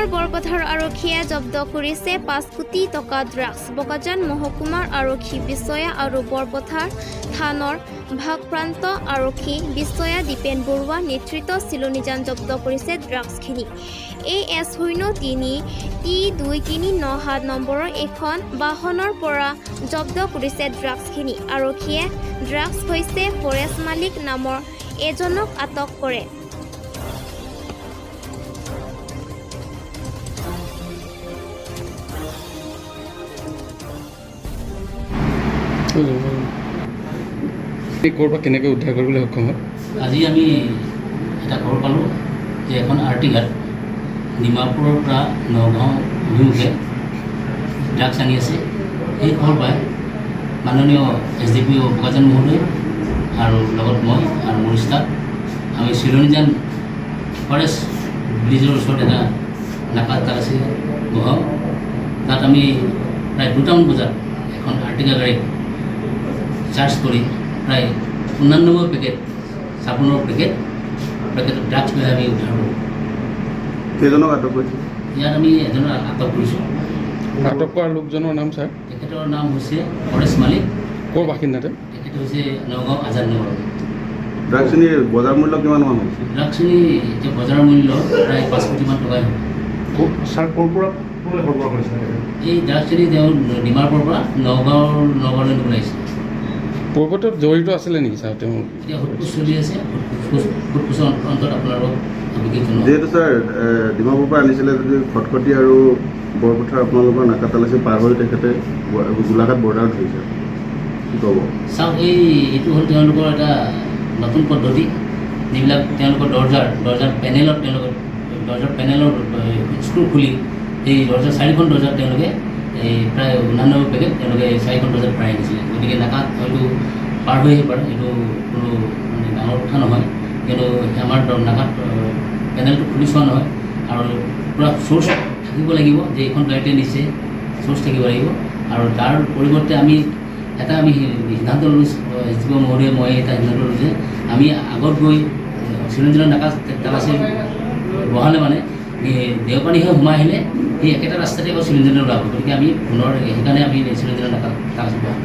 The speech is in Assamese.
নগাঁৱৰ বৰপথাৰ আৰক্ষীয়ে জব্দ কৰিছে 5 কোটি টকা ড্ৰাগছ। বগাজান মহকুমাৰ আৰক্ষী বিশ্বয়া আৰু বৰপথাৰ থানৰ ভাগপ্ৰান্ত আৰক্ষী বিশ্বয়া দীপেন বৰুৱা নেতৃত্বত চিলনীযান জব্দ কৰিছে ড্ৰাগছখিনি। AS03 T2397 নম্বৰৰ এখন বাহনৰ পৰা জব্দ কৰিছে ড্ৰাগছখিনি। আৰক্ষীয়ে ড্ৰাগছ হৈছে ফৰেষ্ট মালিক নামৰ এজনক আটক কৰে। ক'ৰপৰা কেনেকৈ উদ্ধাৰ কৰিবলৈ সক্ষম হয়? আজি আমি এটা খবৰ পালোঁ যে এখন আৰ্টিগাত ডিমাপুৰৰ পৰা নগাঁও অভিমুখে ড্ৰাগছ আনি আছে। এই খবৰ পাই মাননীয় SDPO বগাজান মহোদয় আৰু লগত মই আৰু মোৰ ষ্টাফ আমি চিলনীযান ফৰেষ্ট ব্ৰিজৰ ওচৰত এটা নাকা তালাচী বহাওঁ। তাত আমি প্ৰায় 2টামান বজাত এখন আৰ্টিগা গাড়ীত চাৰ্জ কৰি প্ৰায় 89 পেকেট চাবোনৰ পেকেট ড্ৰাগছ লৈ আমি উদ্ধাৰ কৰোঁ। কেইজনক আটক কৰিছে? ইয়াত আমি এজনক আটক কৰিছোঁ। আটক কৰা লোকজনৰ নাম ছাৰ? তেখেতৰ নাম হৈছে ফৰেষ্ট মালিক। ক'ৰ বাসিন্দাতে? তেখেত হৈছে নগাঁও আজাদ নগৰ। ড্ৰাগছখিনিৰ বজাৰ মূল্য কিমান মান হৈছে? ড্ৰাগছখিনি এতিয়া বজাৰ মূল্য প্ৰায় 5 কোটিমান টকাই হ'ব। ছাৰ ক'ৰ পৰা সৰবৰাহ কৰিছে? এই ড্ৰাগছখিনি তেওঁ ডিমাপুৰৰ পৰা নগাঁৱলৈ নিবলৈ আহিছে। পূৰ্বতত জড়িত আছিলে নেকি ছাৰ তেওঁ? এতিয়া সোধপোছ চলি আছে। সোধপোছৰ অন্তত আপোনালোকক বিশেষ জনাওঁ। যিহেতু ছাৰ ডিমাপুৰৰ পৰা আনিছিলে যদি খটখটি আৰু বৰপথাৰ আপোনালোকৰ নাকা তালাচী পাৰ হৈ তেখেতে গোলাঘাট বৰ্ডাৰত ধৰিছে, কি ক'ব? চাওক, এইটো হ'ল তেওঁলোকৰ এটা নতুন পদ্ধতি। যিবিলাক তেওঁলোকৰ দৰ্জাৰ পেনেলৰ স্ক্ৰু খুলি এই দৰ্জাৰ 4খন দৰ্জাত তেওঁলোকে এই প্ৰায় 89 পেকেট তেওঁলোকে 4খন দৰ্জাত ভৰাই আনিছিলে। গতিকে নাকাত হয়তো পাৰ হৈ আহিব পাৰে, এইটো কোনো মানে ডাঙৰ কথা নহয়। কিন্তু আমাৰ নাকাত পেনেলটো খুলি চোৱা নহয় আৰু পূৰা চ'ৰ্চ থাকিব লাগিব যে এইখন গাড়ীতে নিছে, চ'ৰ্চ থাকিব লাগিব। আৰু তাৰ পৰিৱৰ্তে আমি সিদ্ধান্ত ল'লোঁ, SDPO মহোদয়ে মই এটা সিদ্ধান্ত ল'লোঁ যে আমি আগত গৈ চিলনীযানৰ নাকা তালাচী বহালে মানে দেওপানীহে সোমাই আহিলে সেই একেটা ৰাস্তাতে আকৌ চিলনীযানৰ ওলাব। গতিকে আমি পুনৰ সেইকাৰণে আমি চিলনীযানৰ নাকা তালাচী বহাম।